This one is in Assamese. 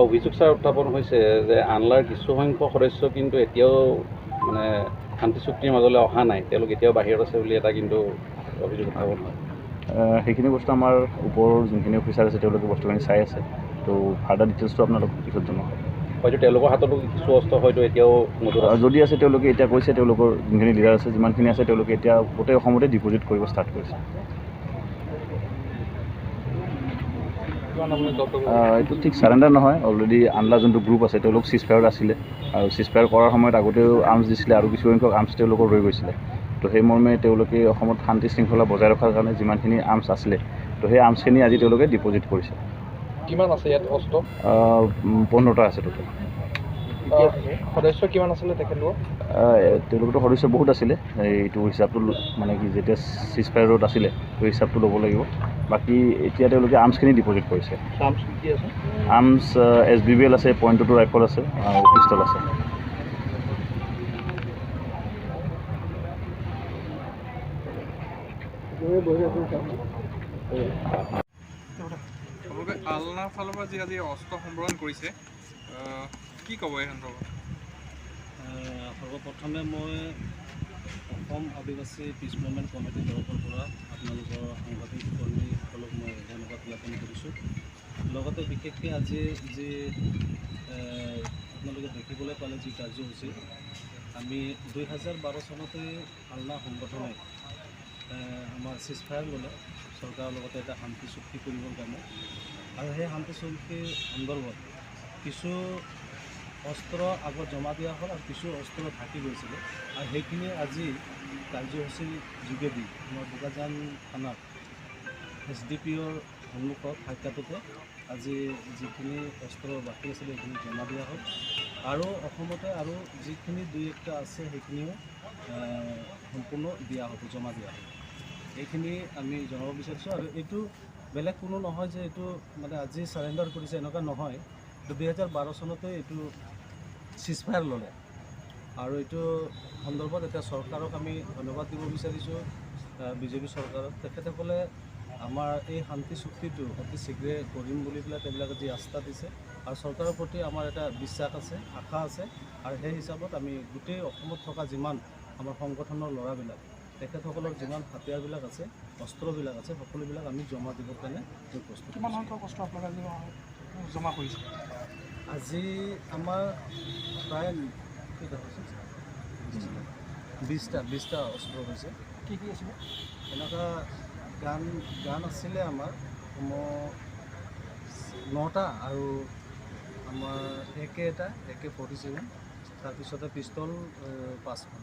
অভিযোগ ছাৰ উত্থাপন হৈছে যে আনলাৰ কিছুসংখ্যক সদস্য কিন্তু এতিয়াও মানে শান্তি চুক্তিৰ মাজলৈ অহা নাই, তেওঁলোক এতিয়াও বাহিৰত আছে বুলি এটা কিন্তু অভিযোগ উত্থাপন হয়। সেইখিনি বস্তু আমাৰ ওপৰৰ যোনখিনি অফিচাৰ আছে তেওঁলোকে বস্তুখিনি চাই আছে, তো ফাৰ্ডাৰ ডিটেইলছটো আপোনালোক পিছত জনোৱা হয়। হয়তো তেওঁলোকৰ হাততো কিছু অস্ত্ৰ হয়তো এতিয়াও যদি আছে তেওঁলোকে এতিয়া কৈছে তেওঁলোকৰ যোনখিনি লিডাৰ আছে যিমানখিনি আছে তেওঁলোকে এতিয়া গোটেই অসমতে ডিপজিট কৰিব ষ্টাৰ্ট কৰিছে। এইটো ঠিক চাৰেণ্ডাৰ নহয়, অলৰেডি আনলা যোনটো গ্ৰুপ আছে তেওঁলোক চিজফায়াৰত আছিলে আৰু চিজফায়াৰ কৰাৰ সময়ত আগতেও আৰ্মছ দিছিলে আৰু কিছুসংখ্যক আৰ্মছ তেওঁলোকৰ ৰৈ গৈছিলে। তো সেই মৰ্মে তেওঁলোকে অসমত শান্তি শৃংখলা বজাই ৰখাৰ কাৰণে যিমানখিনি আৰ্মছ আছিলে তো সেই আৰ্মছখিনি আজি তেওঁলোকে ডিপজিট কৰিছে। কিমান আছে ইয়াত অস্ত্ৰ? 15টা আছে টোটেল। সদস্য কিমান আছিলে তেখেতলোকৰ? তেওঁলোকতো সদস্য বহুত আছিলে, এইটো হিচাপটো মানে কি যেতিয়া চিজফায়াৰত আছিলে তো হিচাপটো ল'ব লাগিব। বাকী এতিয়া তেওঁলোকে আৰ্মছখিনি ডিপজিট কৰিছে। আৰ্মছ SBBL আছে, .22 ৰাইফল আছে আৰু পিষ্টল আছে। আলনাৰ ফালৰ পৰা যি আজি অস্ত্ৰ সম্বৰণ কৰিছে কি ক'ব এই সন্দৰ্ভত? সৰ্বপ্ৰথমে মই অসম আদিবাসী পিছ মুভমেণ্ট কমিটিৰ তৰফৰ পৰা আপোনালোকৰ সাংবাদিক কৰ্মীসকলক মই ধন্যবাদ জ্ঞাপন কৰিছোঁ। লগতে বিশেষকৈ আজি যি আপোনালোকে দেখিবলৈ পালে যি কাৰ্যসূচী, আমি 2012 চনতে আলনা সংগঠনে আমাৰ চিজফায়াৰ ল'লে চৰকাৰৰ লগতে এটা শান্তি চুক্তি কৰিবৰ কাৰণে, আৰু সেই শান্তি চুক্তিৰ সন্দৰ্ভত কিছু অস্ত্ৰ আগত জমা দিয়া হ'ল আৰু কিছু অস্ত্ৰ থাকি গৈছিলে, আৰু সেইখিনি আজি কাৰ্যসূচীৰ যোগেদি আমাৰ বোকাজান থানাত SDPOৰ সন্মুখত সাক্ষাততে আজি যিখিনি অস্ত্ৰ বাকী আছিলে সেইখিনি জমা দিয়া হ'ল, আৰু অসমতে আৰু যিখিনি দুই একটা আছে সেইখিনিও সম্পূৰ্ণ দিয়া হ'ব, জমা দিয়া হ'ব। এইখিনি আমি জনাব বিচাৰিছোঁ। আৰু এইটো বেলেগ কোনো নহয় যে এইটো মানে আজি চাৰেণ্ডাৰ কৰিছে এনেকুৱা নহয়, 2012 চনতে এইটো চিজফায়াৰ ল'লে, আৰু এইটো সন্দৰ্ভত এতিয়া চৰকাৰক আমি ধন্যবাদ দিব বিচাৰিছোঁ, বিজেপি চৰকাৰক। তেখেতসকলে আমাৰ এই শান্তি চুক্তিটো অতি শীঘ্ৰে কৰিম বুলি পেলাই তেওঁলোকে যি আস্থা দিছে, আৰু চৰকাৰৰ প্ৰতি আমাৰ এটা বিশ্বাস আছে, আশা আছে, আৰু সেই হিচাপত আমি গোটেই অসমত থকা যিমান আমাৰ সংগঠনৰ ল'ৰাবিলাক, তেখেতসকলৰ যিমান হাতিয়াৰবিলাক আছে, অস্ত্ৰবিলাক আছে, সকলোবিলাক আমি জমা দিবৰ কাৰণে প্ৰস্তুত। কিমান সংখ্যক অস্ত্ৰ আপোনালোকে জমা কৰিছে? আজি আমাৰ প্ৰায় 20টা অস্ত্ৰ হৈছে। কি কি আছিলে? এনেকুৱা গান আছিলে আমাৰ 9টা, আৰু আমাৰ AK-47, তাৰপিছতে পিষ্টল 5খন।